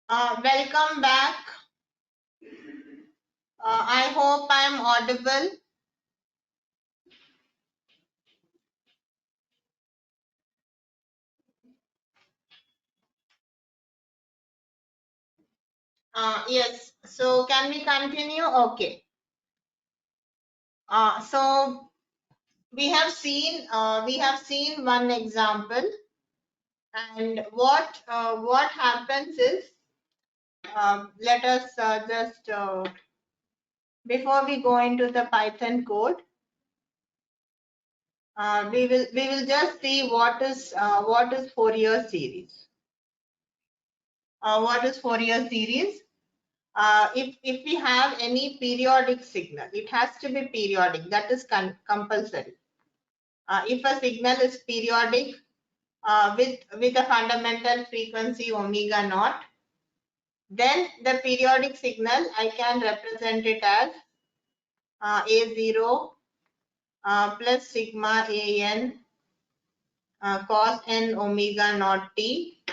Welcome back. I hope I'm audible. Yes. So can we continue? Okay. So we have seen one example, and what happens is, let us just before we go into the Python code, we will just see what is Fourier series. What is Fourier series? If we have any periodic signal, it has to be periodic. That is compulsory. If a signal is periodic with a fundamental frequency omega naught, then the periodic signal I can represent it as A0 plus sigma an cos n omega naught t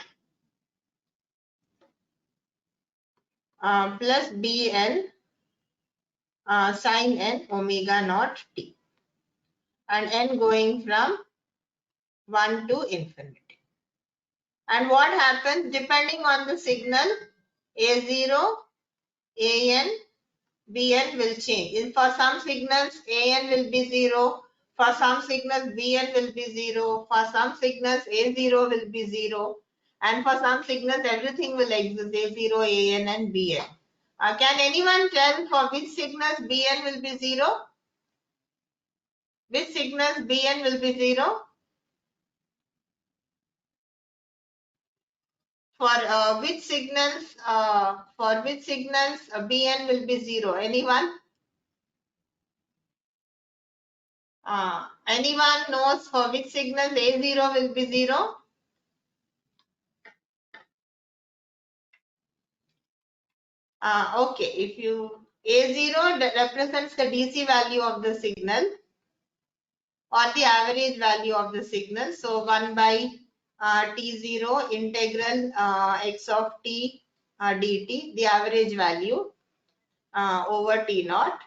plus bn sin n omega naught t, and n going from 1 to infinity. And what happens depending on the signal, A0, AN, BN will change. For some signals, AN will be 0. For some signals, BN will be 0. For some signals, A0 will be 0. And for some signals, everything will exist, A0, AN and BN. Can anyone tell for which signals BN will be 0? Which signals BN will be 0? For which signals bn will be 0? Anyone knows for which signals a0 will be 0? Okay, if you a0 represents the dc value of the signal or the average value of the signal, so 1 by t0 integral x of t dt, the average value over t naught.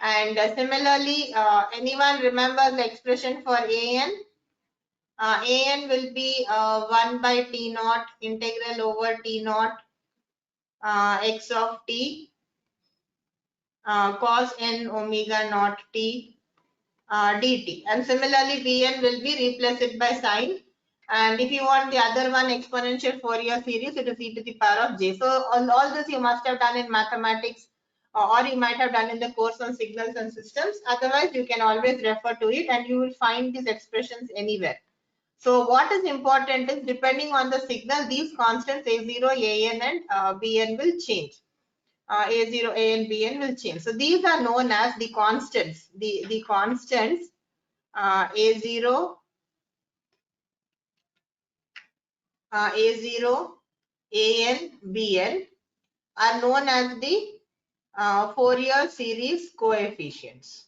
And similarly, anyone remember the expression for an? An will be 1 by t naught integral over t naught x of t cos n omega naught t dt. And similarly, bn will be replaced by sine. And if you want the other one, exponential Fourier series, it is e to the power of j. So all this you must have done in mathematics, or you might have done in the course on signals and systems. Otherwise, you can always refer to it and you will find these expressions anywhere. So what is important is, depending on the signal, these constants A0, AN and BN will change. A0, AN, BN will change. So these are known as the constants. The constants A0, A0, AN, BN are known as the Fourier series coefficients.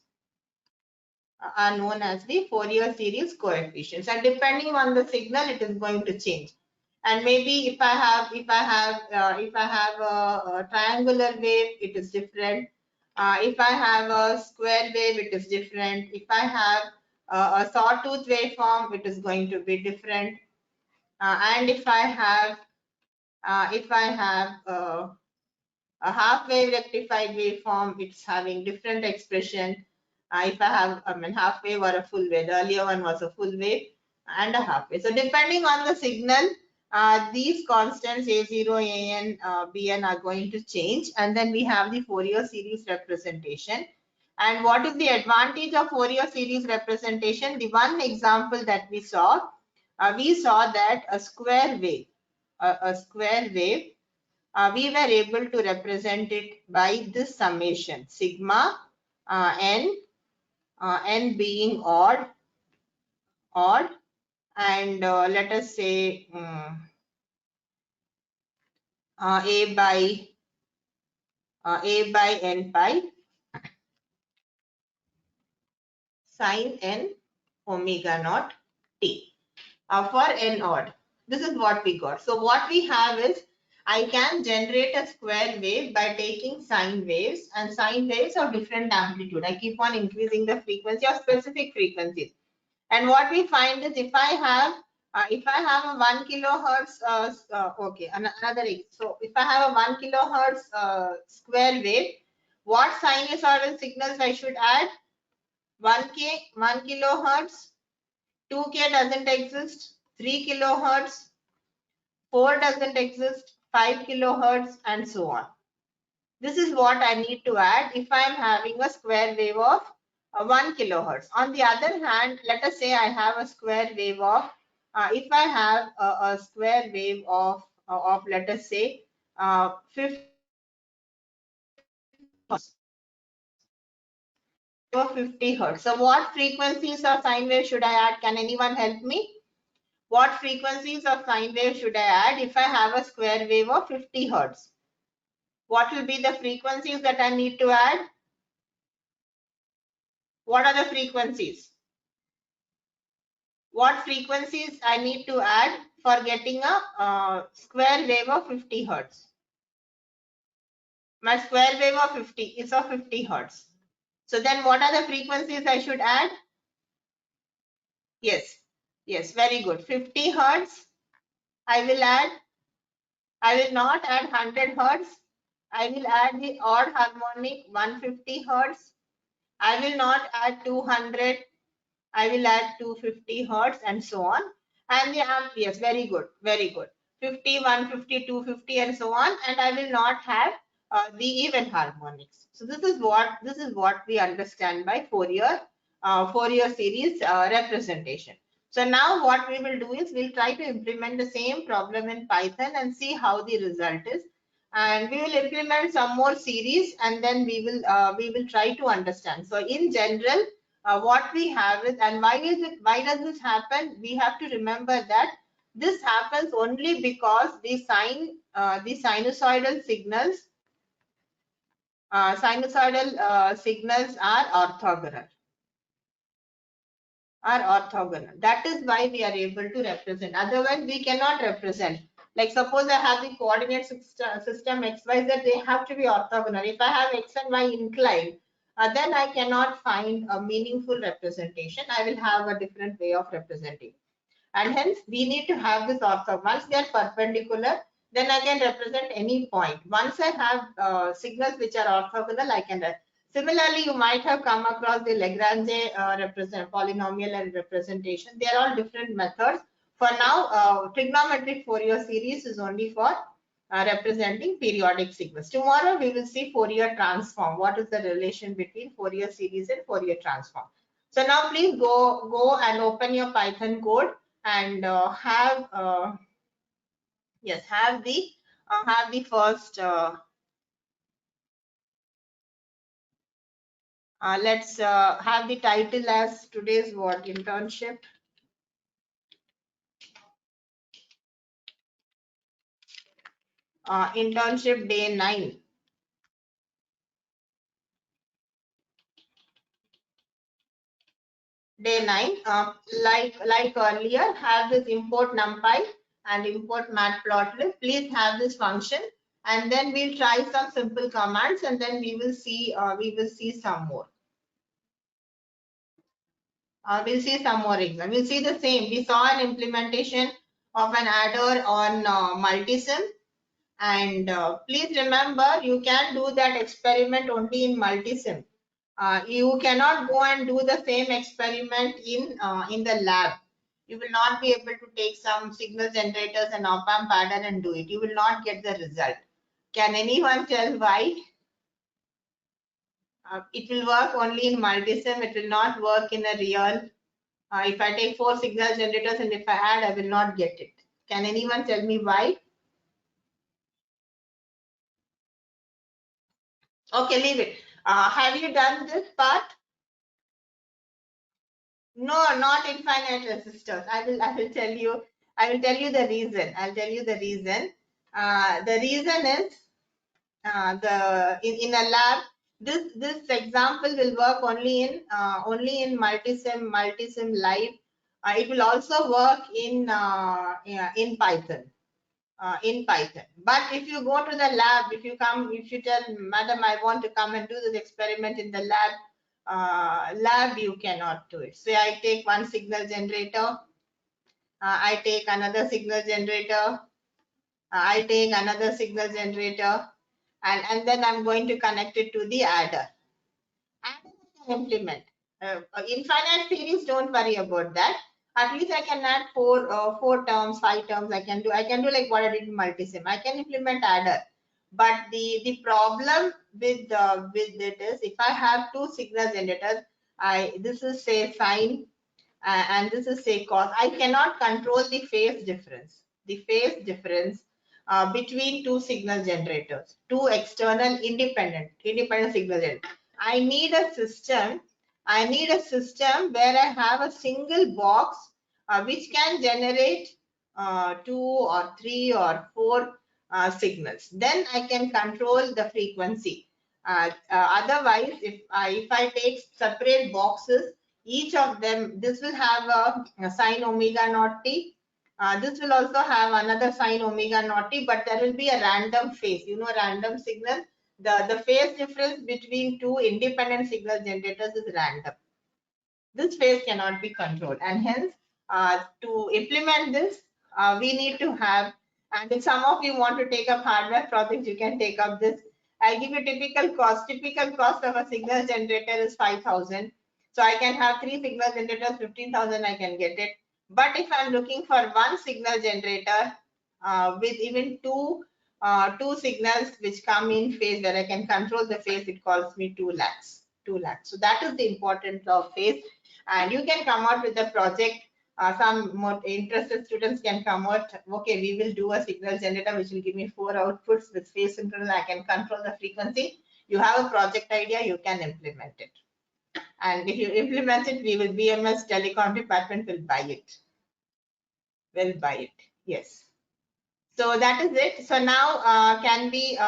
And depending on the signal, it is going to change. And maybe if I have a triangular wave, it is different. If I have a square wave, it is different. If I have a sawtooth waveform, it is going to be different. And if I have a half wave rectified waveform, it's having different expression. If I have half wave or a full wave, the earlier one was a full wave and a half wave. So depending on the signal, these constants A0, AN, BN are going to change. And then we have the Fourier series representation. And what is the advantage of Fourier series representation? The one example that we saw that a square wave, we were able to represent it by this summation, sigma n being odd, and let us say a by n pi sin n omega naught t for n odd. This is what we got. So what we have is, I can generate a square wave by taking sine waves, and sine waves of different amplitude. I keep on increasing the frequency of specific frequencies. And what we find is if I have a 1 kilohertz, okay, another. So if I have a 1 kilohertz square wave, what sinusoidal signals I should add? 1K, 1 kilohertz, 2K doesn't exist, 3 kilohertz, 4 doesn't exist, 5 kilohertz, and so on. This is what I need to add if I am having a square wave of 1 kilohertz. On the other hand, let us say I have a square wave of, if I have a square wave of let us say 50 hertz. So what frequencies of sine wave should I add? Can anyone help me? What frequencies of sine wave should I add if I have a square wave of 50 hertz? What will be the frequencies that I need to add? What are the frequencies? What frequencies I need to add for getting a square wave of 50 hertz? My square wave of 50 is of 50 hertz. So then what are the frequencies I should add? Yes, yes, very good. 50 hertz, I will add. I will not add 100 hertz. I will add the odd harmonic 150 hertz. I will not add 200. I will add 250 hertz and so on. And the amp, yes, very good, very good. 50, 150, 250 and so on. And I will not have the even harmonics. So this is what we understand by Fourier series representation. So now what we will do is we'll try to implement the same problem in Python and see how the result is. And we will implement some more series and then we will try to understand. So in general, what we have is, and why does this happen? We have to remember that this happens only because the sinusoidal signals are orthogonal. That is why we are able to represent. Otherwise, we cannot represent. Like suppose I have the coordinate system x, y, z, they have to be orthogonal. If I have x and y inclined, then I cannot find a meaningful representation. I will have a different way of representing. And hence, we need to have this orthogonal. Once they are perpendicular, then I can represent any point. Once I have signals which are orthogonal, I can. Similarly, you might have come across the Lagrange polynomial and representation. They are all different methods. For now, trigonometric Fourier series is only for representing periodic signals. Tomorrow, we will see Fourier transform. What is the relation between Fourier series and Fourier transform? So now, please go and open your Python code and have the first. Let's have the title as today's what? Internship. Internship day 9. Day 9. Like earlier, have this import NumPy and import matplotlib. Please have this function, and then we'll try some simple commands, and then we will see some more. We'll see some more examples. We'll see the same. We saw an implementation of an adder on multisim. And please remember, you can do that experiment only in multisim. You cannot go and do the same experiment in the lab. You will not be able to take some signal generators and op-amp adder and do it. You will not get the result. Can anyone tell why? It will work only in multisim. It will not work in a real. If I take 4 signal generators and if I add, I will not get it. Can anyone tell me why? Okay, leave it. Have you done this part? No, not infinite resistors. I will tell you. I will tell you the reason. I'll tell you the reason. The reason is in a lab. This example will work only in multisim live. It will also work in Python. in Python. But if you go to the lab, if you tell madam, I want to come and do this experiment in the lab, you cannot do it. So I take one signal generator, I take another signal generator, I take another signal generator, and then I'm going to connect it to the adder. And I can implement. Infinite series, don't worry about that. At least I can add four terms, 5 terms. I can do like what I did in multisim. I can implement adder. But the problem with it is, if I have two signal generators, this is say sine and this is say cos. I cannot control the phase difference. The phase difference between two signal generators, two external independent signal generators. I need a system where I have a single box which can generate 2 or 3 or 4 signals. Then I can control the frequency. Otherwise, if I take separate boxes, each of them, this will have a sine omega naught t. This will also have another sine omega naught t, but there will be a random phase, random signal. The phase difference between two independent signal generators is random. This phase cannot be controlled, and hence to implement this, we need to have, and if some of you want to take up hardware projects, you can take up this. I'll give you typical cost. Typical cost of a signal generator is 5,000. So I can have 3 signal generators, 15,000, I can get it. But if I'm looking for one signal generator with even two signals which come in phase where I can control the phase, it costs me 2 lakhs. 2 lakhs. So that is the importance of phase. And you can come out with a project. Some more interested students can come out, okay, we will do a signal generator which will give me 4 outputs with phase synchronous. I can control the frequency. You have a project idea, you can implement it. And if you implement it, we will, BMS Telecom department will buy it. Will buy it, yes. So that is it. So now can we,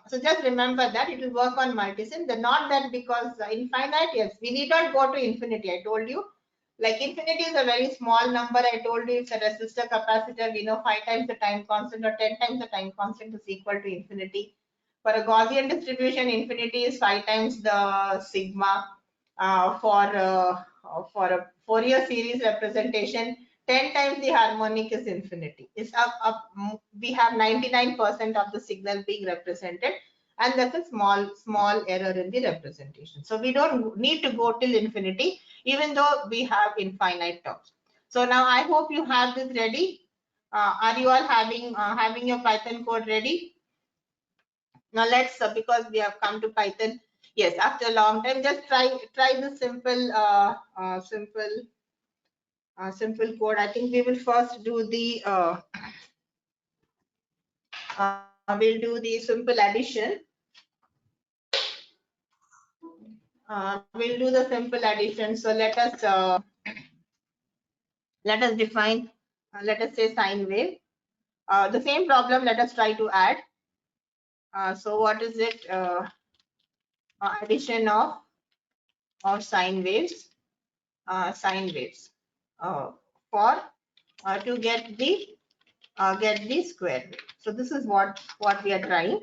so just remember that it will work on multisim. Not that because infinite, yes, we need not go to infinity. I told you, like infinity is a very small number. I told you it's a resistor capacitor. We know 5 times the time constant or 10 times the time constant is equal to infinity. For a Gaussian distribution, infinity is 5 times the sigma. For a Fourier series representation, 10 times the harmonic is infinity. It's we have 99% of the signal being represented, and that's a small error in the representation. So we don't need to go till infinity, even though we have infinite terms. So now I hope you have this ready. Are you all having your Python code ready? Now let's, because we have come to Python, yes, after a long time, just try the simple code. I think we will first do the we'll do the simple addition. We'll do the simple addition. So let us define, let us say sine wave. The same problem, let us try to add. So what is it? Addition of sine waves, for to get the square wave. So this is what we are trying.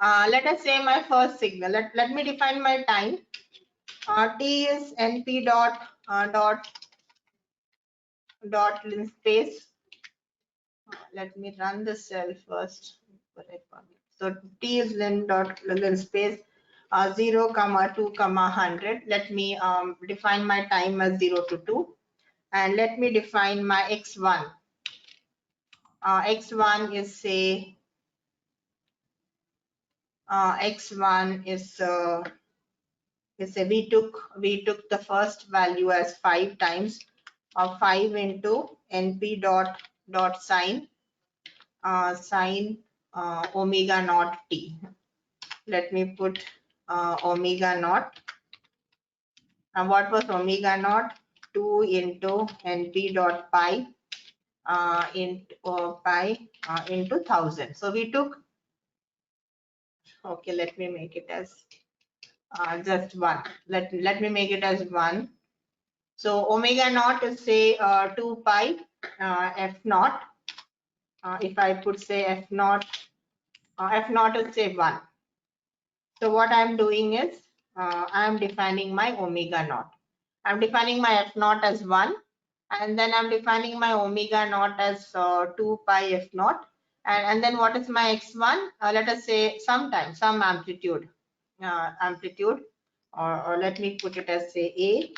Let us say my first signal. Let me define my time. T is np dot linspace. Let me run the cell first. So T is linspace 0, 2, 100. Let me define my time as 0 to 2, and let me define my x1. X1 is say x1 is say we took the first value as 5 times 5 into np dot sine omega naught t. Let me put omega naught. And what was omega naught? 2 into np dot pi into pi into 1000. So we took, okay, let me make it as just 1. Let me make it as 1. So omega naught is say 2 pi f naught. if I put say f0, f0 is say 1. So what I'm doing is I'm defining my omega naught. I'm defining my f0 as 1, and then I'm defining my omega naught as 2 pi f0. And then what is my x1? Let us say some amplitude, or let me put it as say a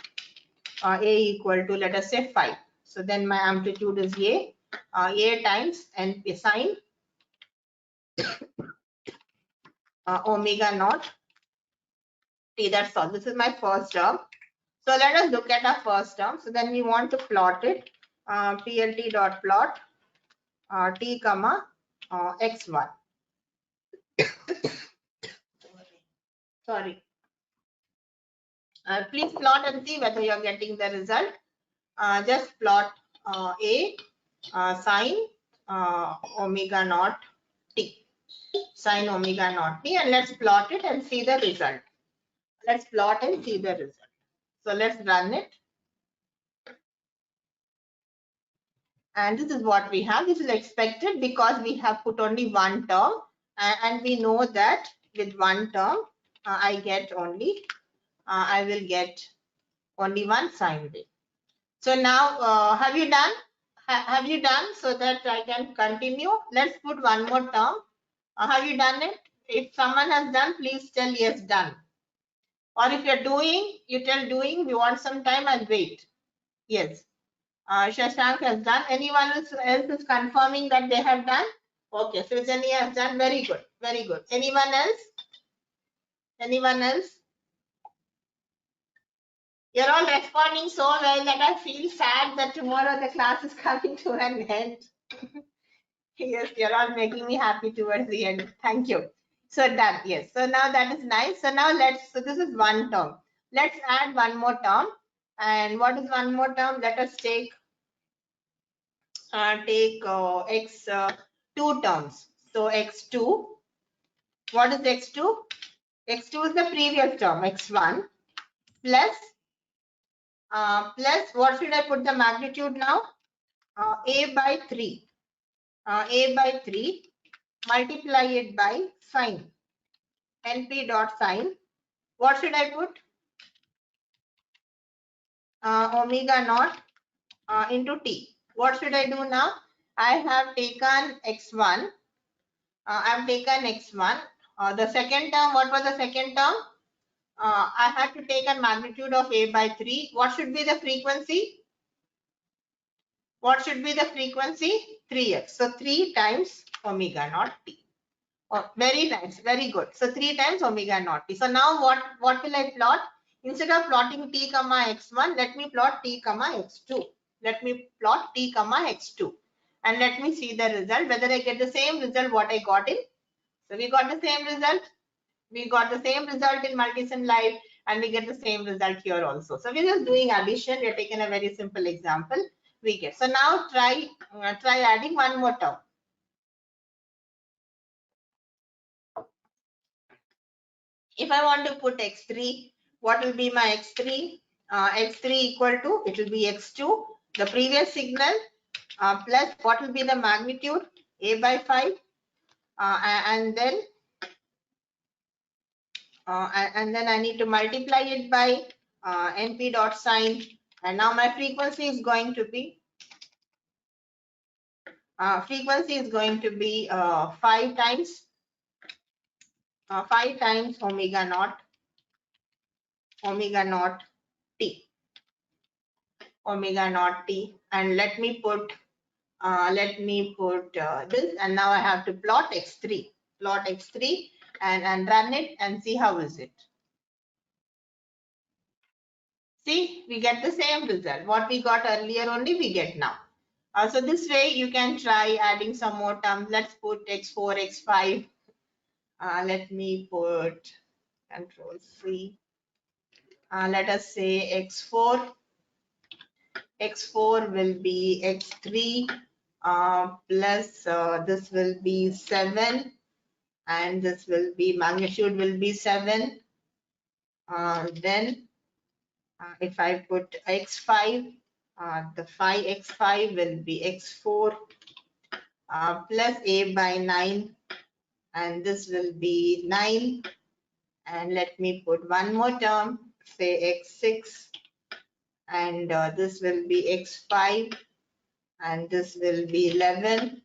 equal to, let us say 5. So then my amplitude is a times n sine omega naught t. That's all. This is my first term. So let us look at our first term. So then we want to plot it. PLT dot plot t comma x1. Sorry. Please plot and see whether you are getting the result. Just plot a sine omega naught t, sine omega naught t, and let's plot it and see the result. Let's plot and see the result. So let's run it. And this is what we have. This is expected because we have put only one term, and we know that with one term I will get only one sine wave. So now have you done? Have you done, so that I can continue? Let's put one more term. Have you done it? If someone has done, please tell yes, done. Or if you're doing, you tell doing. We want some time, I'll wait. Yes. Shashank has done. Anyone else is confirming that they have done? Okay, Sujani has done. Very good. Very good. Anyone else? Anyone else? You're all responding so well that I feel sad that tomorrow the class is coming to an end. Yes, you're all making me happy towards the end. Thank you. So done. Yes. So now that is nice. So now so this is one term. Let's add one more term. And what is one more term? Let us take x two terms. So x2. What is x2? X2 is the previous term, x1 plus what should I put the magnitude now? A by 3. A by 3, multiply it by sine. NP dot sine. What should I put? Omega naught into t. What should I do now? I have taken x1. I've taken x1. The second term, what was the second term? I had to take a magnitude of a by 3. What should be the frequency? What should be the frequency? 3x. So 3 times omega naught t. Oh, very nice. Very good. So 3 times omega naught t. So now what will I plot? Instead of plotting t comma x1, let me plot t comma x2. Let me plot t comma x2. And let me see the result, whether I get the same result what I got in. So we got the same result. We got the same result in Multisim Live, and we get the same result here also. So we're just doing addition. We're taking a very simple example. We get. So now try adding one more term. If I want to put x3, what will be my x3? X3 equal to, it will be x2, the previous signal, plus what will be the magnitude? A by 5, and then I need to multiply it by NP dot sine, and now my frequency is going to be 5 times 5 times omega naught t, and let me put this, and now I have to plot x3, and run it and see how is it. See, we get the same result. What we got earlier only we get now. So this way you can try adding some more terms. Let's put x4, x5. Let me put Control C. Let us say x4. X4 will be x3 plus this will be 7, and this will be magnitude will be 7. Then if I put x5, the x5 will be x4 plus a by 9, and this will be 9. And let me put one more term, say x6, and this will be x5, and this will be 11,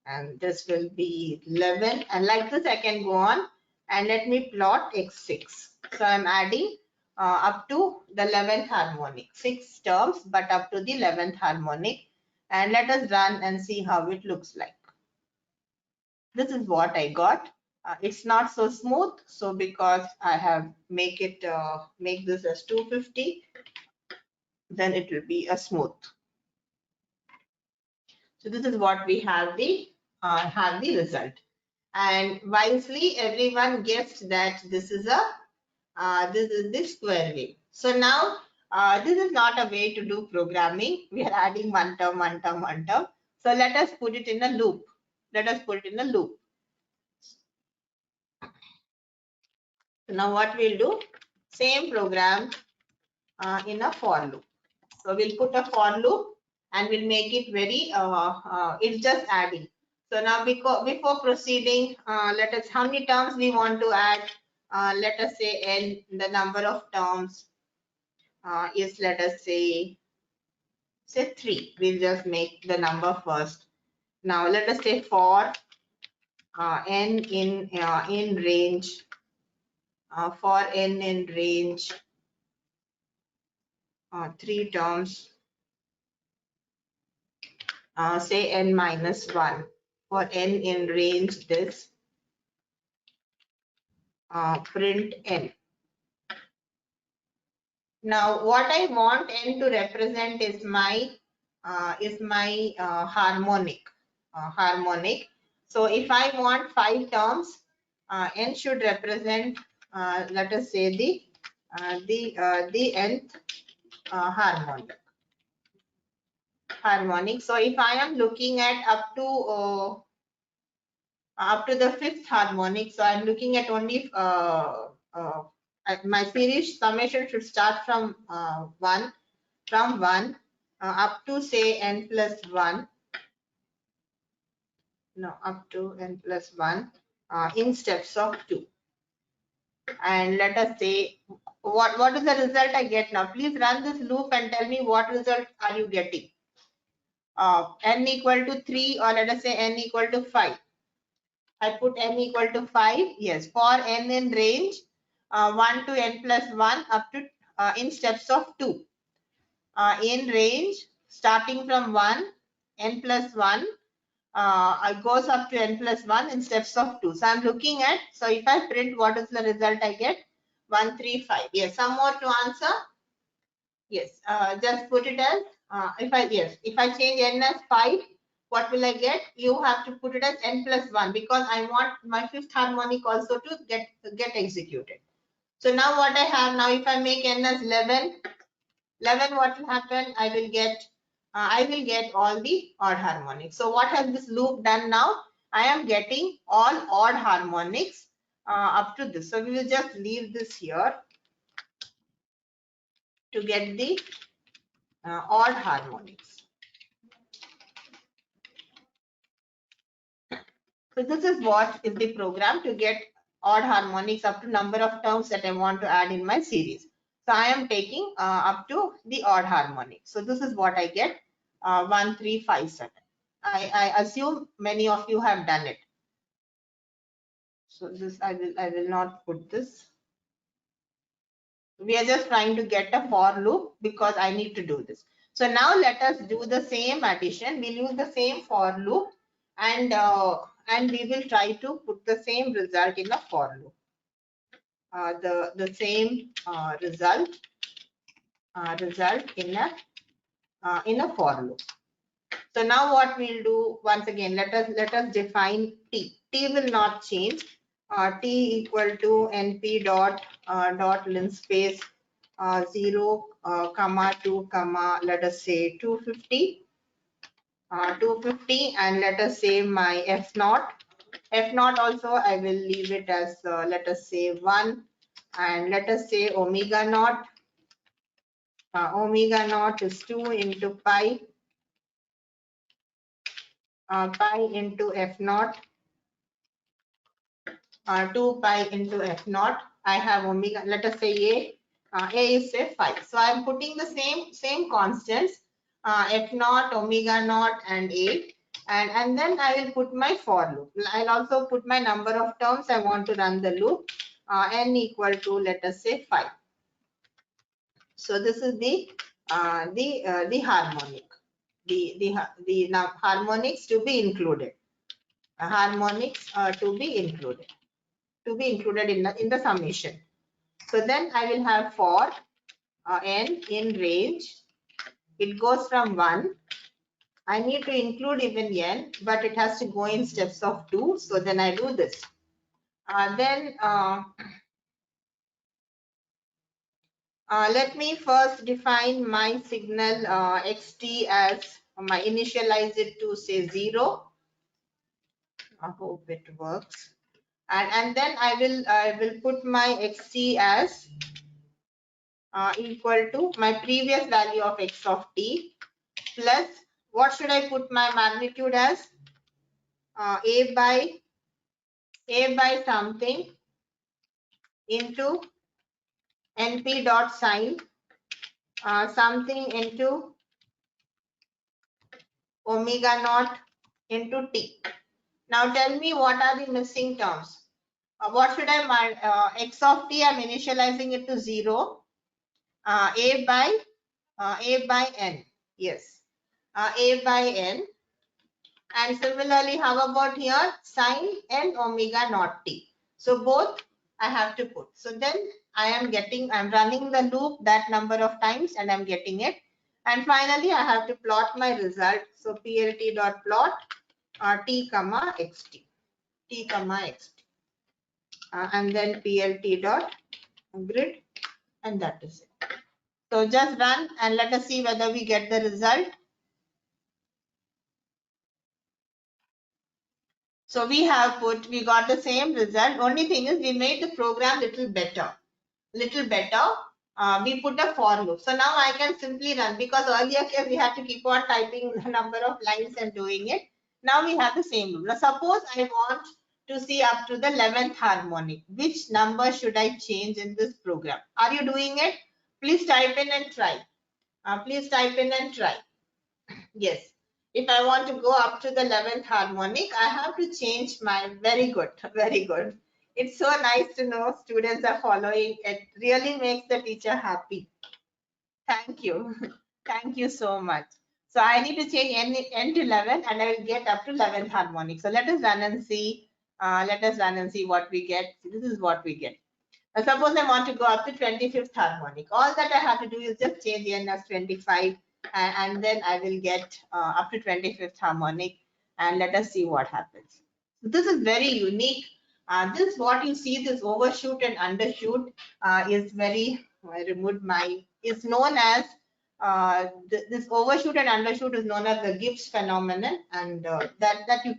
and this will be 11, and like this I can go on. And let me plot x6. So I'm adding up to the 11th harmonic, 6 terms, but up to the 11th harmonic. And let us run and see how it looks like. This is what I got. It's not so smooth, so because I have make this as 250, then it will be a smooth. So this is what we have the result. And wisely everyone guessed that this is the square wave. So now this is not a way to do programming. We are adding one term, one term, one term. So let us put it in a loop. Let us put it in a loop. So now what we'll do, same program in a for loop. So we'll put a for loop and we'll make it very, it's just adding. So now before proceeding, let us, how many terms we want to add? Let us say n, the number of terms is, let us say 3. We'll just make the number first. Now let us say for n in range, for n in range 3 terms, say n minus 1. For n in range this, print n. Now what I want n to represent is my harmonic. So if I want 5 terms, n should represent, let us say the nth harmonic. So if I am looking at up to the 5th harmonic, so I'm looking at only my series summation should start from 1 up to say n plus 1. No, up to n plus 1 in steps of 2. And let us say what is the result I get now. Please run this loop and tell me what result are you getting. N equal to 3, or let us say n equal to 5. I put n equal to 5. Yes, for n in range 1 to n plus 1 up to in steps of 2. In range starting from 1, n plus 1, it goes up to n plus 1 in steps of 2. So I'm looking at, so if I print, what is the result I get? 135. Yes, some more to answer? Yes, just put it as, if I change n as 5, what will I get? You have to put it as n plus 1 because I want my 5th harmonic also to get executed. So now what I have now, if I make n as 11, what will happen? I will get all the odd harmonics. So what has this loop done now? I am getting all odd harmonics up to this. So we will just leave this here to get the odd harmonics. So this is what is the program to get odd harmonics up to number of terms that I want to add in my series. So I am taking up to the odd harmonic. So this is what I get, 1357. I assume many of you have done it. So this I will not put this. We are just trying to get a for loop because I need to do this. So now let us do the same addition. We'll use the same for loop and we will try to put the same result in a for loop. The same result in a for loop. So now what we'll do, once again, let us define t. T will not change. T equal to np dot linspace 0 comma 2 comma, let us say 250. 250, and let us say my f naught. F naught also I will leave it as let us say 1, and let us say omega naught. Omega naught is 2 into pi pi into f naught, 2 pi into f naught. I have omega, let us say a is say 5. So I am putting the same constants, f naught, omega naught, and a. And then I will put my for loop. I'll also put my number of terms I want to run the loop, n equal to, let us say, 5. So this is the harmonic, the harmonics to be included, harmonics to be included in the summation. So then I will have for n in range. It goes from 1. I need to include even n, but it has to go in steps of 2. So then I do this. Let me first define my signal xt as initialize it to say 0. I hope it works. And then I will put my xt as equal to my previous value of x of t plus, what should I put my magnitude as? A by something into np dot sine something into omega naught into t. Now tell me, what are the missing terms? What should I x of t? I'm initializing it to 0. A by n. Yes, a by n. And similarly, how about here? Sine n omega naught t. So both I have to put. So then I'm running the loop that number of times and I'm getting it. And finally, I have to plot my result. So plt dot plot t comma xt, t comma xt, and then plt dot grid, and that is it. So just run and let us see whether we get the result. So we got the same result. Only thing is we made the program little better. We put a for loop. So now I can simply run, because earlier we had to keep on typing the number of lines and doing it. Now we have the same loop. Now suppose I want to see up to the 11th harmonic. Which number should I change in this program? Are you doing it? Please type in and try. Please type in and try. Yes. If I want to go up to the 11th harmonic, I have to change my, very good, very good. It's so nice to know students are following. It really makes the teacher happy. Thank you. Thank you so much. So I need to change n to 11 and I will get up to 11th harmonic. So let us run and see. Let us run and see what we get. This is what we get. Now suppose I want to go up to 25th harmonic. All that I have to do is just change n as 25. And then I will get up to 25th harmonic, and let us see what happens. So this is very unique. This, what you see, this overshoot and undershoot is very, I removed my, is known as, this overshoot and undershoot is known as the Gibbs phenomenon, and that you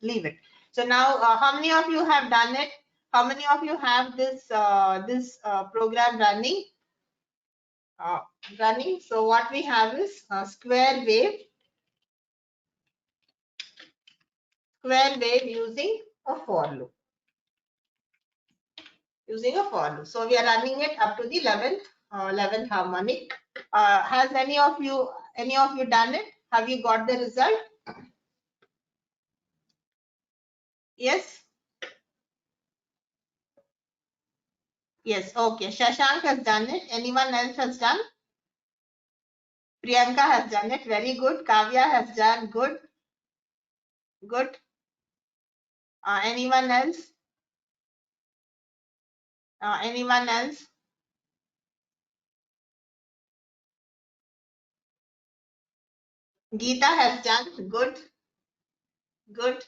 leave it. So now how many of you have done it? How many of you have this program running? So what we have is a square wave using a for loop. So we are running it up to the 11th harmonic. Has any of you done it? Have you got the result? Yes. Yes. Okay. Shashank has done it. Anyone else has done? Priyanka has done it. Very good. Kavya has done. Good. Good. Anyone else? Anyone else? Geeta has done. Good. Good.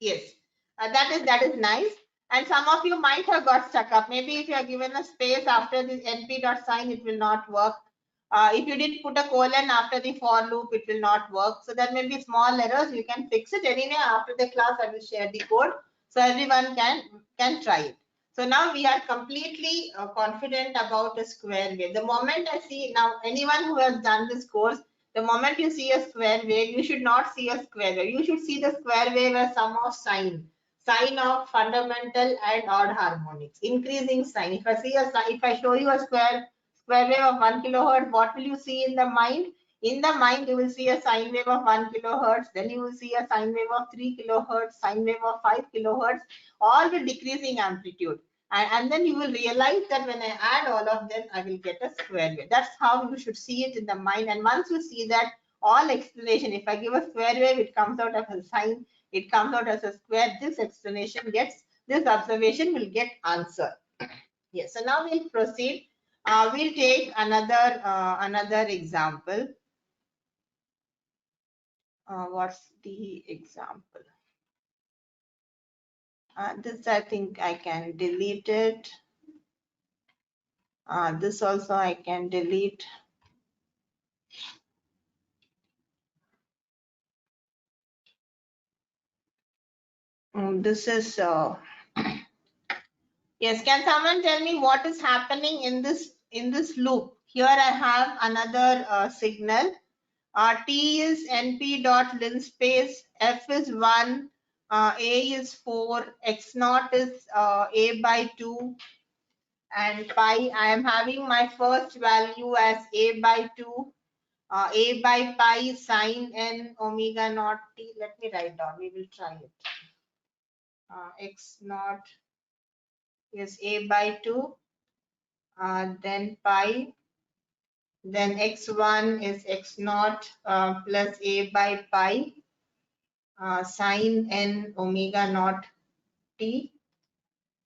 Yes. That is nice. And some of you might have got stuck up. Maybe if you are given a space after this np dot sign, it will not work. If you did put a colon after the for loop, it will not work. So there may be small errors. You can fix it anyway. After the class, I will share the code so everyone can try it. So now we are completely confident about a square wave. The moment I see now anyone who has done this course, The moment you see a square wave, you should not see a square wave. You should see the square wave as sum of sine of fundamental and odd harmonics, increasing sign. If I show you a square wave of 1 kilohertz, what will you see in the mind? In the mind, you will see a sine wave of 1 kilohertz, then you will see a sine wave of 3 kilohertz, sine wave of 5 kilohertz, all with decreasing amplitude. And then you will realize that when I add all of them, I will get a square wave. That's how you should see it in the mind. And once you see that, all explanation, if I give a square wave, it comes out as a sine, it comes out as a square, this explanation gets, this observation will get answered. Yes, so now we'll proceed. We'll take another example. What's the example? This I think I can delete it. This also I can delete. This is yes. Can someone tell me what is happening in this loop? Here I have another signal. T is np dot linspace, f is 1, a is 4, x naught is a by 2, and pi. I am having my first value as a by 2. A by pi sine n omega naught t. Let me write down. We will try it. X naught is a by 2. Then pi. Then x1 is x naught plus a by pi sine n omega naught t.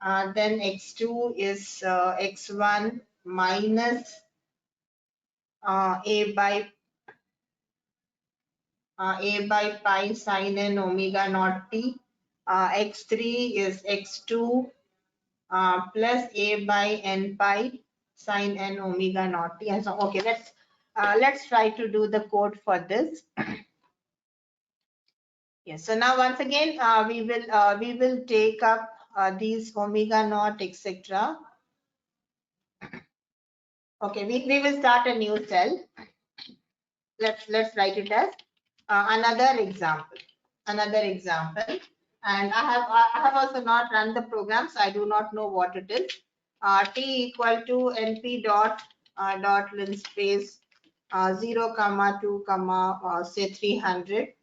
Then x2 is x1 minus a by pi sine n omega naught t. X3 is x2 plus a by n pi sine n omega naught t. And so, okay, let's try to do the code for this. Yes. So now once again, we will take up these omega naught, etc. Okay, we will start a new cell. Let's write it as another example. And I have also not run the program, so I do not know what it is. T equal to np dot linspace 0, 2, say 300.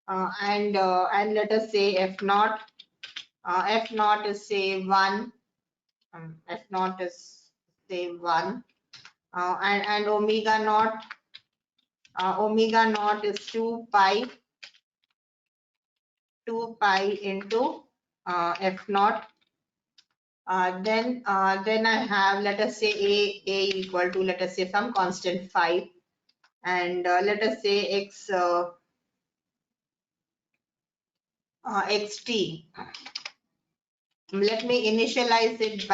And let us say f naught is say 1. F naught is say 1. And omega naught is 2 pi into f naught. Then I have, let us say a equal to, let us say some constant 5, and let us say xt. Let me initialize it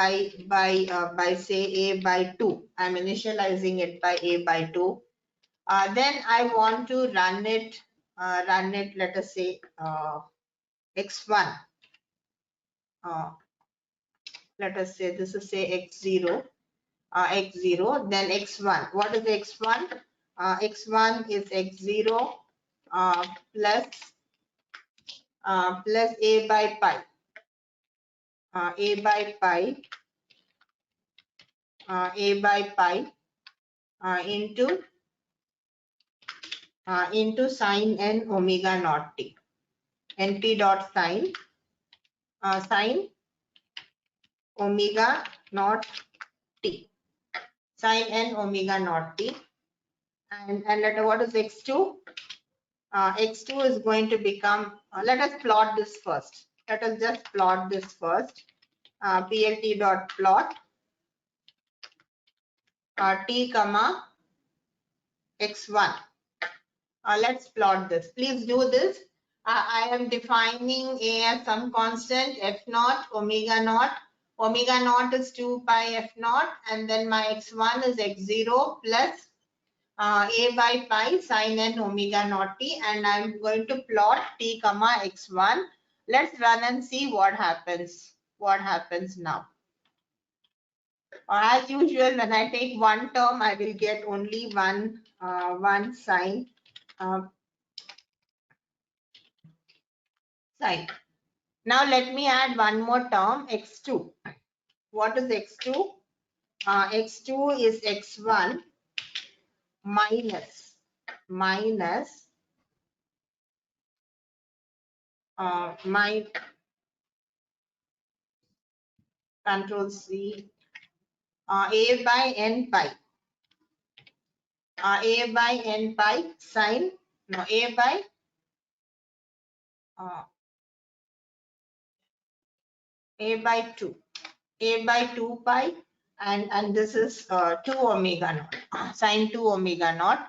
by say a by 2. I'm initializing it by a by 2. Then I want to run it. Let us say x1. Let us say this is say x0. X0. Then x1. What is x1? X1 is x0 plus a by pi. A by pi into sine n omega naught t. Np dot sine omega naught t. Sine n omega naught t. And what is x2? X2 is going to become, let us plot this first. Let us just plot this first. PLT dot plot t comma x1. Let's plot this. Please do this. I am defining a as some constant f naught omega naught. Omega naught is 2 pi f naught, and then my x1 is x0 plus a by pi sine n omega naught t, and I'm going to plot t comma x1. Let's run and see what happens. What happens now? As usual, when I take one term, I will get only one sign. Sign. Now let me add one more term, x2. What is x2? X2 is x1 minus my control C, a by n pi. A by n pi sine, no, a by 2, a by 2 pi, and this is 2 omega naught, sine 2 omega naught.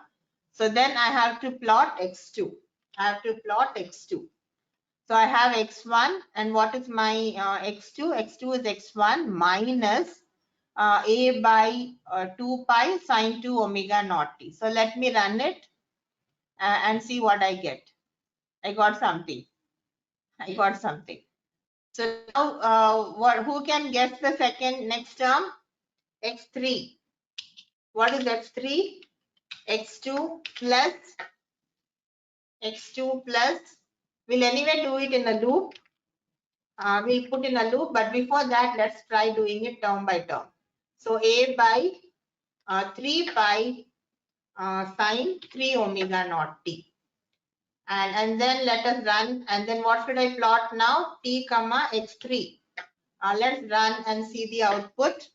So then I have to plot x2. I have to plot x2. So I have x1, and what is my x2? X2 is x1 minus a by 2 pi sine 2 omega naught t. So let me run it and see what I get. I got something. I got something. So now, who can guess the second next term? X3. What is x3? X2 plus We'll anyway do it in a loop. We'll put in a loop, but before that, let's try doing it term by term. So a by 3 pi sine 3 omega naught t. And then let us run, and then what should I plot now? T comma x3. Let's run and see the output.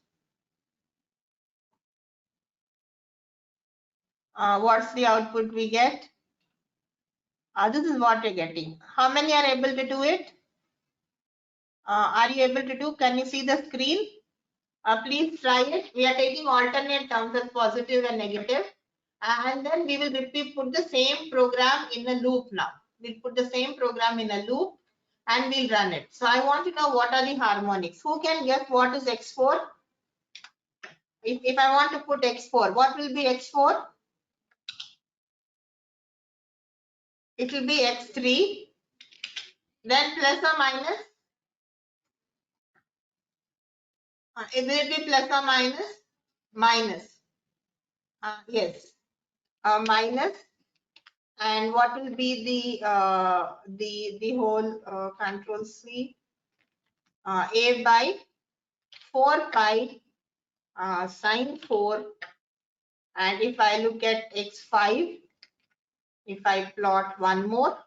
What's the output we get? This is what you're getting. How many are able to do it? Are you able to do? Can you see the screen? Please try it. We are taking alternate terms as positive and negative. And then we will put the same program in a loop now. We'll put the same program in a loop and we'll run it. So I want to know what are the harmonics. Who can guess what is x4? If I want to put x4, what will be x4? It will be x3. Then plus or minus? It will be plus or minus? Minus. Yes. Minus. And what will be the whole control C? A by 4 pi sine 4. And if I look at x5, if I plot one more,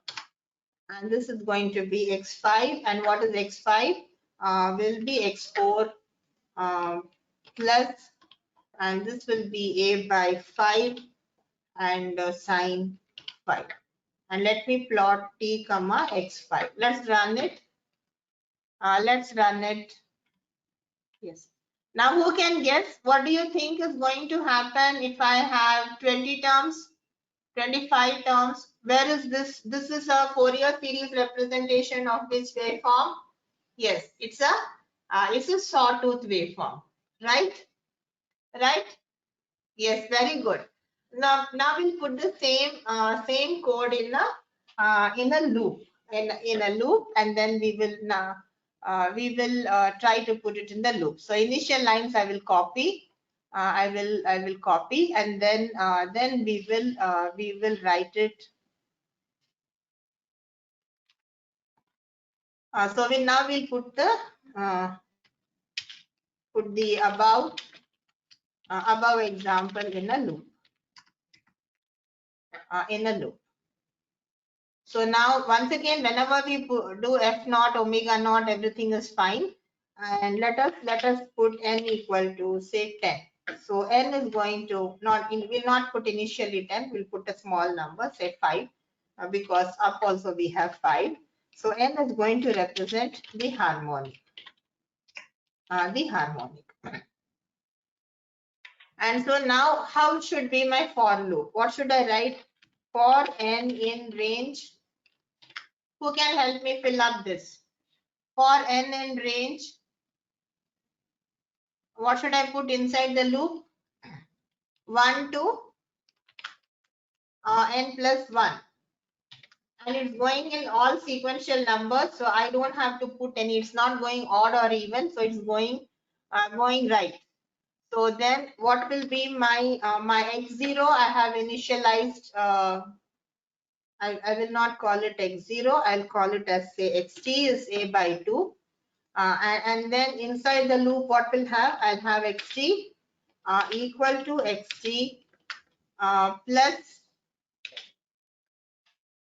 and this is going to be x5, and what is x5? Will be x4 plus, and this will be a by 5 and sine 5. And let me plot t comma x5. Let's run it. Yes. Now who can guess? What do you think is going to happen if I have 20 terms, 25 terms? Where is this? This is a Fourier series representation of which waveform? Yes, it's a sawtooth waveform, right? Right? Yes, very good. Now we'll put the same code in a loop, in a loop, and then we will try to put it in the loop. So initial lines I will copy. I will copy, and then we will write it. So we'll put the above example in a loop. So now once again, whenever we do f naught, omega naught, everything is fine. And let us put n equal to say 10. So n is going to will not put initially 10. We'll put a small number, say 5, because up also we have 5. So n is going to represent the harmonic. And so now, how should be my for loop? What should I write? For n in range. Who can help me fill up this? For n in range, what should I put inside the loop? 1 to n plus 1. And it's going in all sequential numbers, so I don't have to put any. It's not going odd or even, so it's going right. So then what will be my my x0? I have initialized, I will not call it x0, I'll call it as say xt is a by 2. And then inside the loop, what will have? I'll have xt equal to xt plus,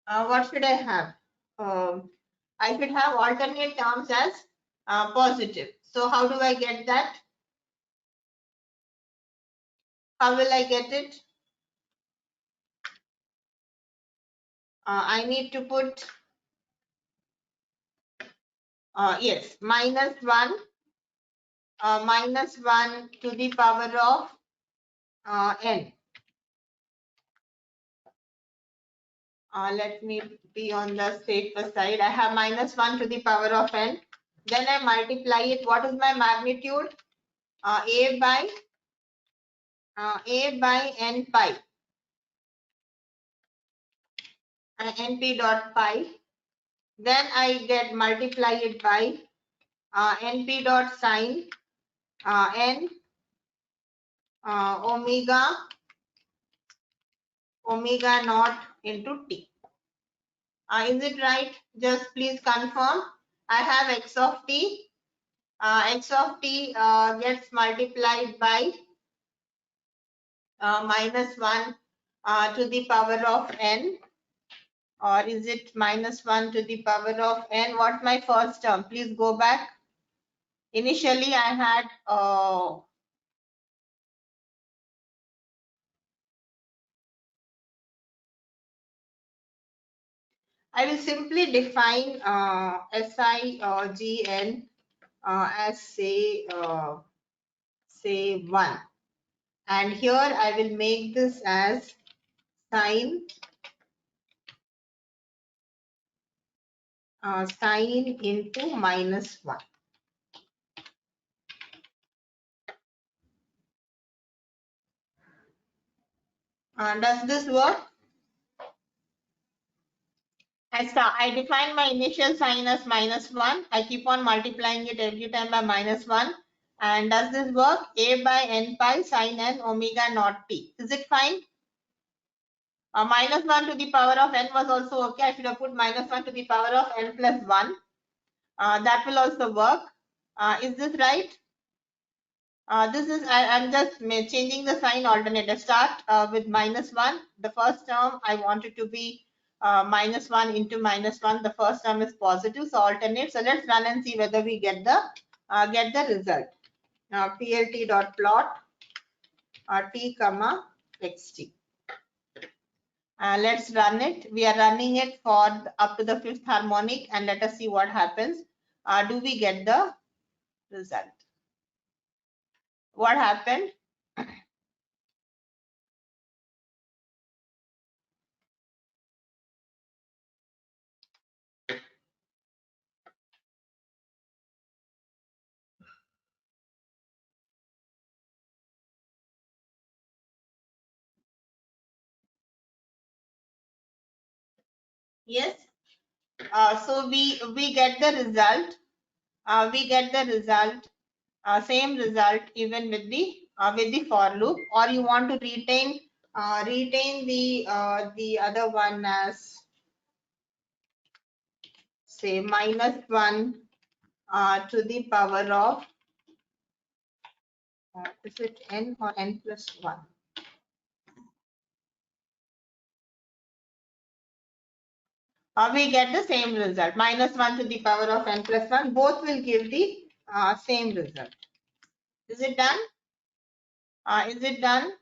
what should I have? I should have alternate terms as positive. So how do I get that? How will I get it? I need to put, yes, minus 1 to the power of n. Let me be on the safer side. I have minus 1 to the power of n. Then I multiply it. What is my magnitude? A by n pi. Np dot pi. Then I get multiply it by np dot sine n omega naught into t. Is it right? Just please confirm. I have x of t. X of t gets multiplied by minus 1 to the power of n, or is it minus 1 to the power of n? What's my first term? Please go back. Initially, I had I will simply define SIGN as say 1, and here I will make this as sine into minus 1. Does this work? I define my initial sign as minus 1. I keep on multiplying it every time by minus 1. And does this work? A by n pi sine n omega naught t. Is it fine? Minus 1 to the power of n was also okay. I should have put minus 1 to the power of n plus 1. That will also work. Is this right? This is, I'm just changing the sign alternate. I start with minus 1. The first term I want it to be minus 1 into minus 1. The first term is positive, so alternate. So let's run and see whether we get the result. PLT dot plot t comma xt. Let's run it. We are running it for up to the 5th harmonic, and let us see what happens. Do we get the result? What happened? Yes. So we get the result. Same result even with the for loop. Or you want to retain the other one as say minus 1 to the power of is it n or n plus 1? We get the same result, minus 1 to the power of n plus 1. Both will give the same result. Is it done? Is it done?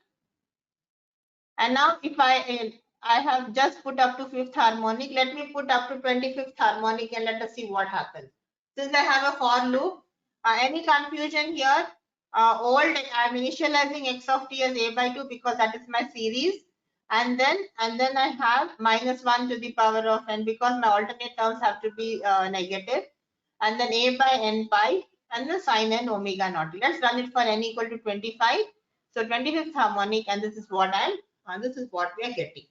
And now if I have just put up to 5th harmonic, let me put up to 25th harmonic and let us see what happens. Since I have a for loop, any confusion here? Old, I'm initializing x of t as a by 2 because that is my series. And then I have minus 1 to the power of n because my alternate terms have to be negative. And then a by n pi and the sine n omega naught. Let's run it for n equal to 25. So 25th harmonic, and this is what this is what we are getting.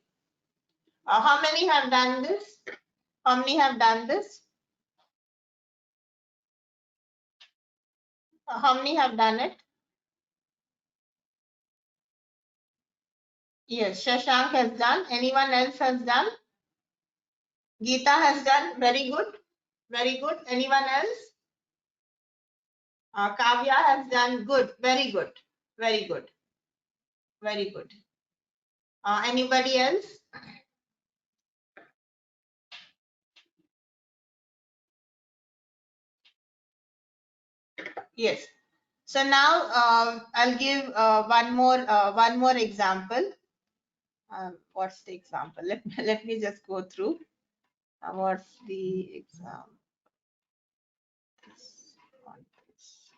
How many have done this? How many have done this? How many have done it? Yes, Shashank has done. Anyone else has done? Geeta has done. Very good. Very good. Anyone else? Kavya has done. Good. Very good. Very good. Very good. Anybody else? Yes. So now I'll give one more example. What's the example? Let me just go through. What's the example? This one, this.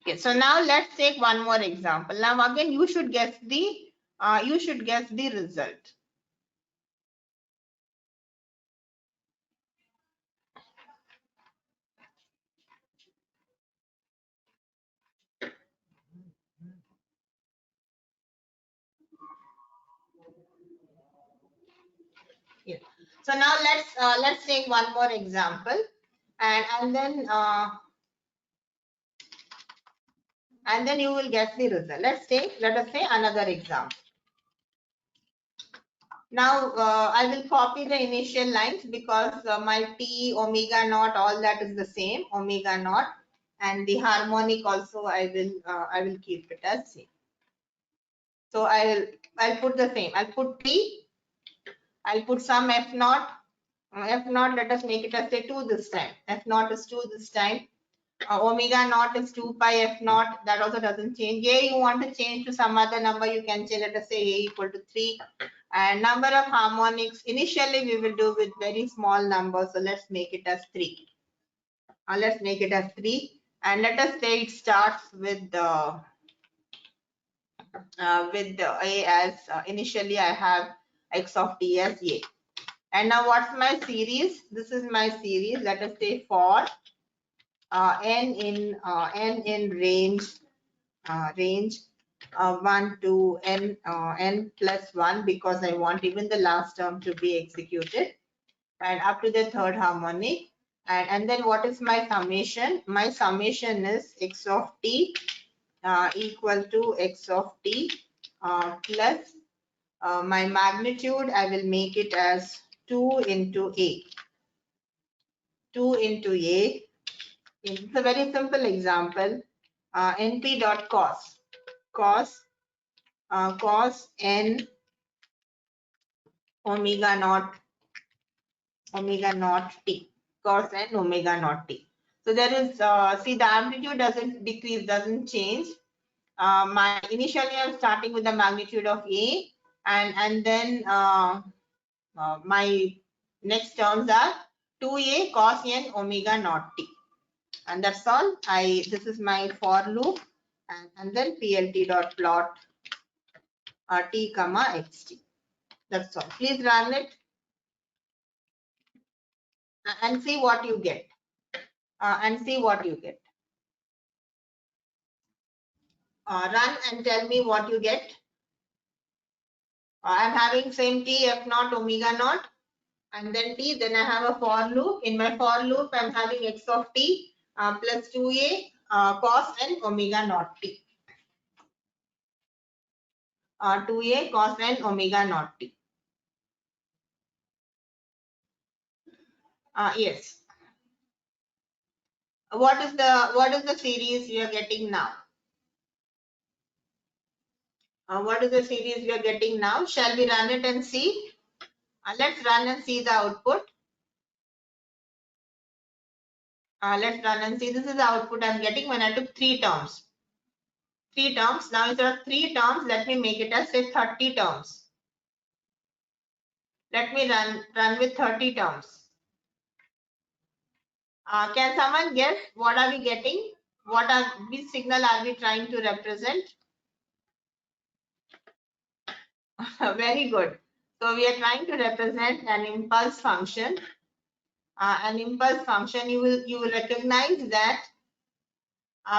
Okay, so now let's take one more example. Now again, you should guess the result. Yeah. So now let's take one more example, and then you will guess the result. Let us say another example. Now I will copy the initial lines because my T, omega naught, all that is the same, omega naught, and the harmonic also I will keep it as same. So I'll put the same. I'll put T. I'll put some F naught. F naught, let us make it as say 2 this time. F naught is 2 this time. Omega naught is 2 pi F naught. That also doesn't change. A you want to change to some other number, you can change. Let us say A equal to 3. And number of harmonics, initially we will do with very small numbers. So let's make it as 3. Let's make it as 3. And let us say it starts with the A as initially I have X of T as A. And now what's my series? This is my series. Let us say for n in range 1 to n plus 1, because I want even the last term to be executed, and up to the third harmonic. And then what is my summation? My summation is x of t equal to x of t plus my magnitude. I will make it as 2 into a. 2 into a. It's a very simple example. Np dot cos n omega naught t, cos n omega naught t. So there is see, the amplitude doesn't decrease, doesn't change. My initially I'm starting with the magnitude of a, and then my next terms are 2a cos n omega naught t, and that's all. This is my for loop, and then plt dot plot t comma xt. That's all. Please run it and see what you get. Run and tell me what you get. I'm having same t f naught omega naught, and then t. Then I have a for loop. In my for loop, I'm having x of t plus 2a cos n omega naught t. 2a cos n omega naught t. Yes. What is the series we are getting now? What is the series we are getting now? Shall we run it and see? Let's run and see the output. Let's run and see. This is the output I'm getting when I took 3 terms. 3 terms. Now instead of 3 terms, let me make it as say 30 terms. Let me run with 30 terms. Can someone guess what are we getting? Which signal are we trying to represent? Very good. So we are trying to represent an impulse function. An impulse function, you will recognize that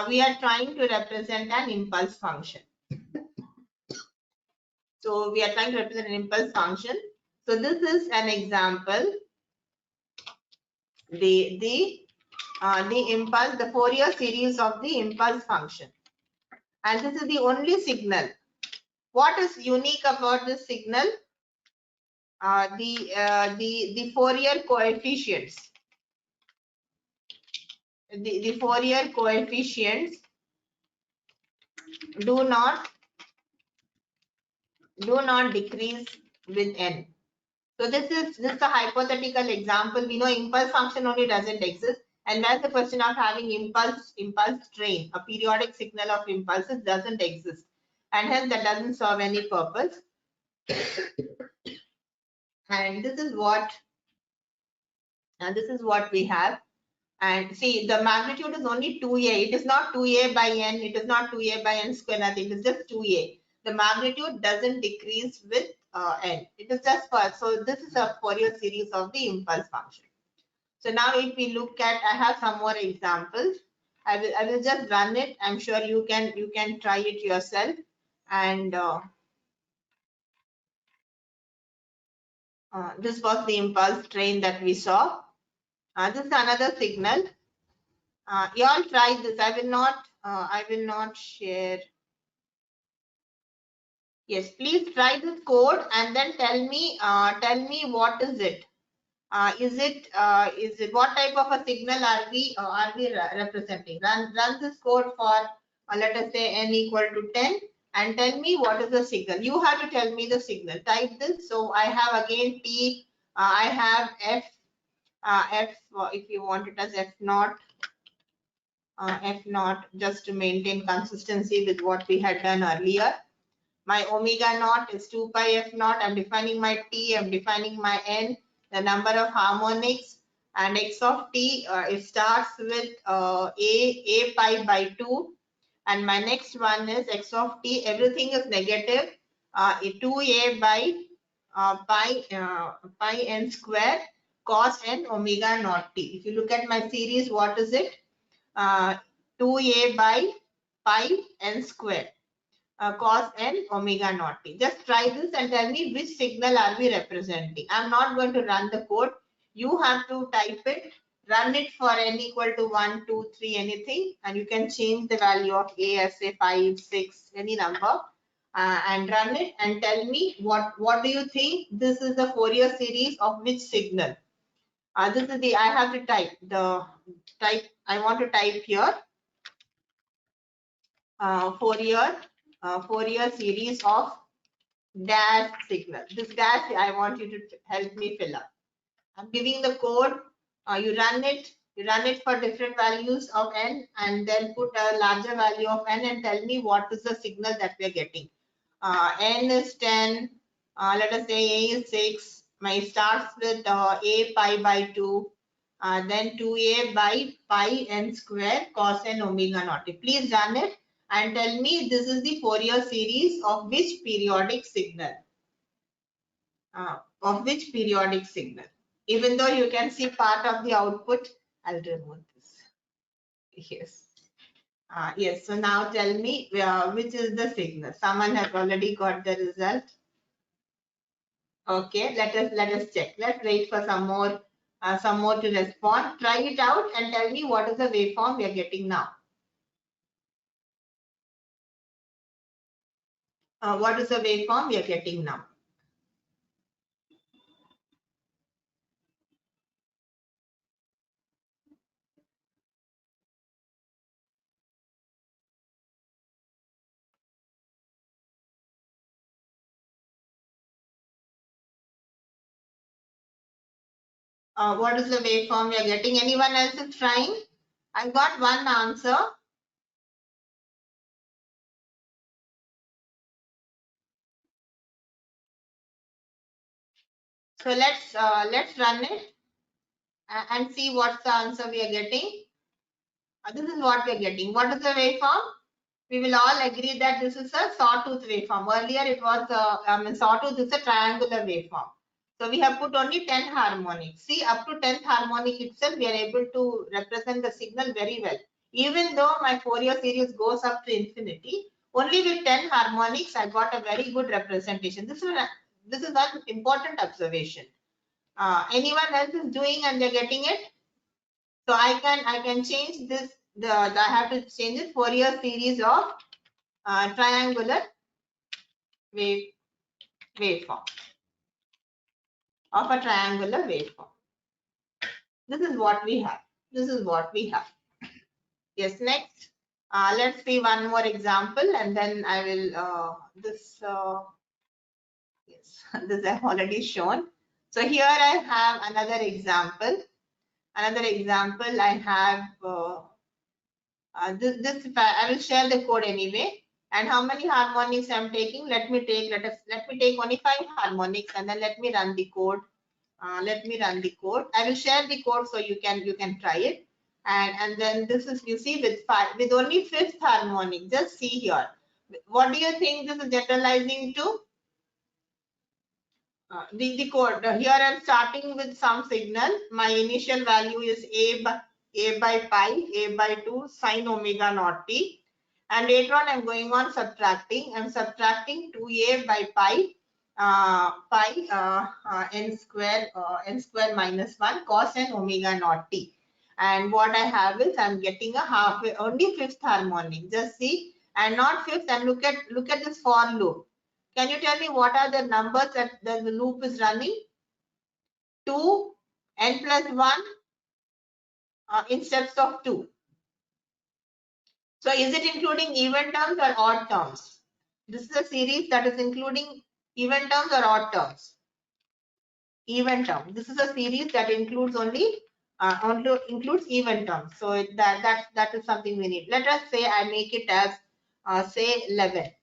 we are trying to represent an impulse function. So we are trying to represent an impulse function. So this is an example the impulse, the Fourier series of the impulse function. And this is the only signal. What is unique about this signal? The Fourier coefficients. The Fourier coefficients do not decrease with n. So this is a hypothetical example. We know impulse function only doesn't exist, and that's the question of having impulse train, a periodic signal of impulses doesn't exist, and hence that doesn't serve any purpose. And this is what we have. And see, the magnitude is only 2a. It is not 2a by n. It is not 2a by n square. Nothing. It is just 2a. The magnitude doesn't decrease with n. It is just for. So this is a Fourier series of the impulse function. So now if we look at, I have some more examples. I will just run it. I'm sure you can try it yourself. And this was the impulse train that we saw. This is another signal. You all try this. I will not share. Yes, please try this code and then tell me what is it. Is it what type of a signal are we representing? Run this code for let us say n equal to 10 and tell me what is the signal. You have to tell me the signal. Type this. So I have again T. I have F. If you want it as F naught. F naught, just to maintain consistency with what we had done earlier. My omega naught is 2 pi F naught. I'm defining my T. I'm defining my N, the number of harmonics, and X of T. It starts with A pi by 2. And my next one is X of T. Everything is negative. 2A by pi N square cos N omega naught T. If you look at my series, what is it? 2a by pi n square cos n omega naught t. Just try this and tell me which signal are we representing. I'm not going to run the code. You have to type it, run it for n equal to 1, 2, 3, anything, and you can change the value of a as say 5, 6, any number, and run it and tell me what do you think this is the Fourier series of which signal. This is the, I have to type I want to type here Fourier series of dash signal. This dash I want you to help me fill up. I'm giving the code. You run it for different values of n and then put a larger value of n and tell me what is the signal that we are getting. N is 10. Let us say a is 6. My starts with a pi by 2. Then 2a by pi n square cos n omega naught. Please run it and tell me this is the Fourier series of which periodic signal. Even though you can see part of the output, I'll remove this. Yes. Yes. So now tell me which is the signal. Someone has already got the result. Okay. Let us check. Let's wait for some more to respond. Try it out and tell me what is the waveform we are getting now. What is the waveform we are getting now? What is the waveform we are getting? Anyone else is trying? I got one answer. So let's run it and see what's the answer we are getting. This is what we are getting. What is the waveform? We will all agree that this is a sawtooth waveform. Earlier it was sawtooth is a triangular waveform. So we have put only 10 harmonics. See, up to 10th harmonic itself, we are able to represent the signal very well. Even though my Fourier series goes up to infinity, only with 10 harmonics, I got a very good representation. This is one important observation. Anyone else is doing and they're getting it? So I can change this. I have to change it Fourier series of triangular waveform of a triangular waveform. This is what we have. This is what we have. Yes, next. Let's see one more example, and then I will yes, this I have already shown. So here I have another example. Another example I have this I will share the code anyway. And how many harmonics I'm taking? Let me take only 5 harmonics, and then let me run the code. Let me run the code. I will share the code so you can try it. And then this is, you see, with only 5th harmonic. Just see here. What do you think this is generalizing to? The code. Here I'm starting with some signal. My initial value is a by pi, a by 2 sine omega naught t. And later on I'm going on subtracting. I'm subtracting 2a by pi n square minus 1 cos n omega naught t. And what I have is I'm getting a halfway, only 5th harmonic. Just see, and not 5th. And look at this for loop. Can you tell me what are the numbers that the loop is running? 2, n plus 1 in steps of 2. So is it including even terms or odd terms? This is a series that is including even terms or odd terms? Even term. This is a series that includes only includes even terms. So that is something we need. Let us say I make it as say 11.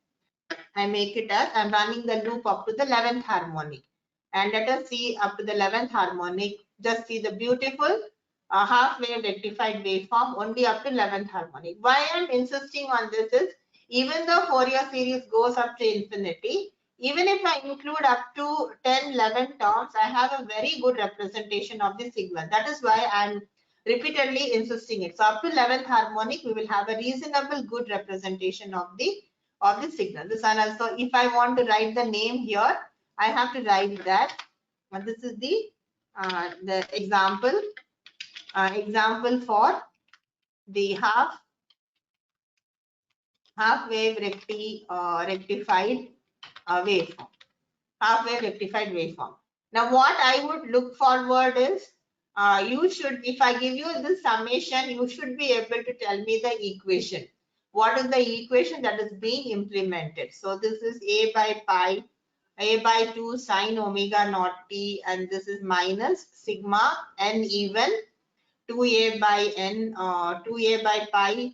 I make it as I'm running the loop up to the 11th harmonic. And let us see up to the 11th harmonic. Just see the beautiful half wave rectified waveform only up to 11th harmonic. Why I'm insisting on this is, even though Fourier series goes up to infinity, even if I include up to 10, 11 terms, I have a very good representation of the signal. That is why I'm repeatedly insisting it. So up to 11th harmonic, we will have a reasonable good representation of the signal. This one also, if I want to write the name here, I have to write that. And this is the example for the half wave rectified waveform. Half wave rectified waveform. Now, what I would look forward is, you should, if I give you this summation, you should be able to tell me the equation. What is the equation that is being implemented? So this is a by pi, a by 2 sine omega naught t, and this is minus sigma n even 2a by n, 2a by pi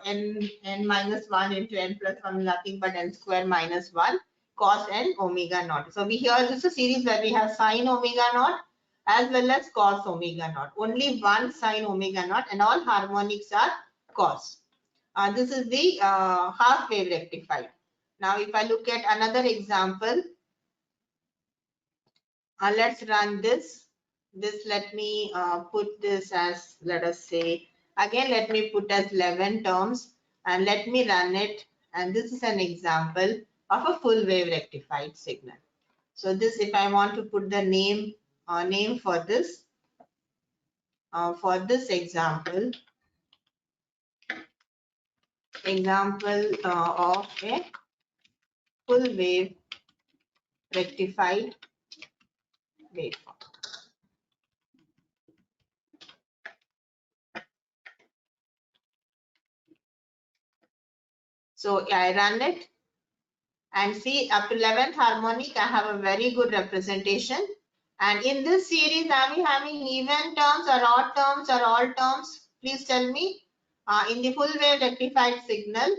n minus 1 into n plus 1, nothing but n square minus 1 cos n omega naught. So we here, this is a series where we have sine omega naught as well as cos omega naught. Only one sine omega naught, and all harmonics are cos. This is the half wave rectified. Now, if I look at another example, let's run this. Let me put this as, let us say, again, let me put as 11 terms, and let me run it. And this is an example of a full wave rectified signal. So this, if I want to put the name for this example of a full wave rectified waveform. So I run it and see up to 11th harmonic, I have a very good representation. And in this series, are we having even terms or odd terms or all terms? Please tell me. In the full wave rectified signal,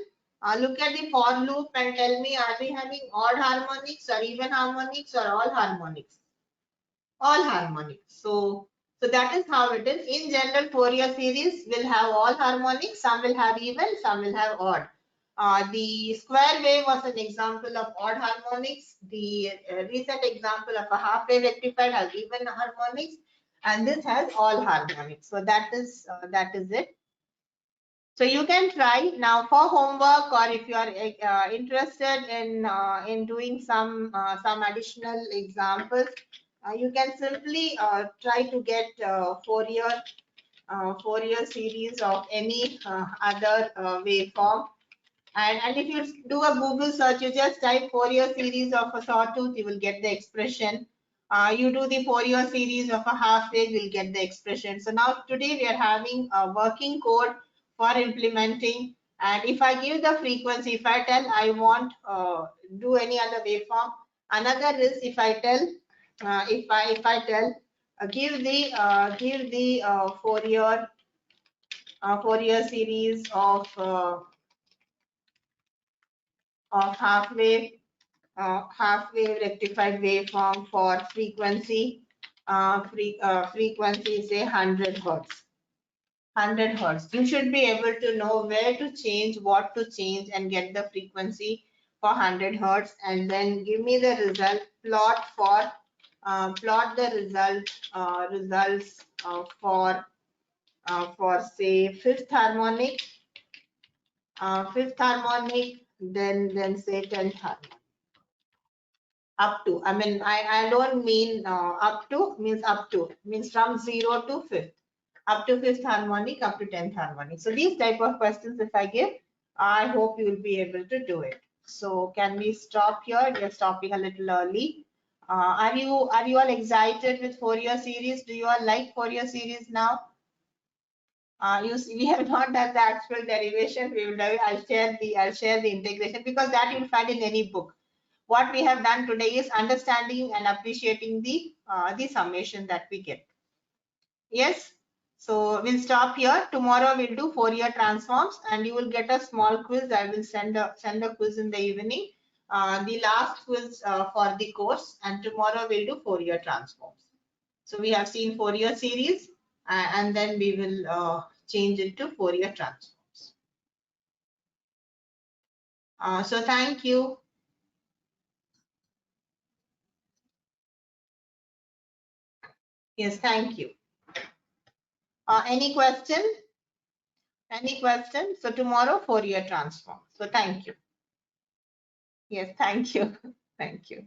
look at the for loop and tell me, are we having odd harmonics or even harmonics or all harmonics? All harmonics. So that is how it is. In general, Fourier series will have all harmonics. Some will have even, some will have odd. The square wave was an example of odd harmonics. The recent example of a half wave rectified has even harmonics, and this has all harmonics. So that is it. So you can try now for homework, or if you are interested in doing some additional examples, you can simply try to get Fourier Fourier series of any other waveform. And if you do a Google search, you just type Fourier series of a sawtooth, you will get the expression. You do the Fourier series of a half wave, you will get the expression. So now today we are having a working code for implementing. And if I give the frequency, if I tell I want do any other waveform, another is if I tell give the Fourier series of half wave rectified waveform for frequency frequency say 100 hertz. 100 hertz. You should be able to know where to change, what to change, and get the frequency for 100 hertz, and then give me the result. Plot the results for say fifth harmonic, then say 10th harmonic. Up to, I mean, I don't mean up to, means from 0 to 5th, up to 5th harmonic, up to 10th harmonic. So these type of questions if I give, I hope you will be able to do it. So can we stop here? We are stopping a little early. Are you all excited with Fourier series? Do you all like Fourier series now? You see, we have not done the actual derivation. We will do, I'll share the integration, because that you'll find in any book. What we have done today is understanding and appreciating the summation that we get. Yes. So we'll stop here. Tomorrow we'll do Fourier transforms, and you will get a small quiz. I will send a quiz in the evening. The last quiz for the course, and tomorrow we'll do Fourier transforms. So we have seen Fourier series, and then we will change it to Fourier transforms. So thank you. Yes, thank you. Any question? Any question? So tomorrow Fourier transform. So thank you. Yes, thank you. Thank you.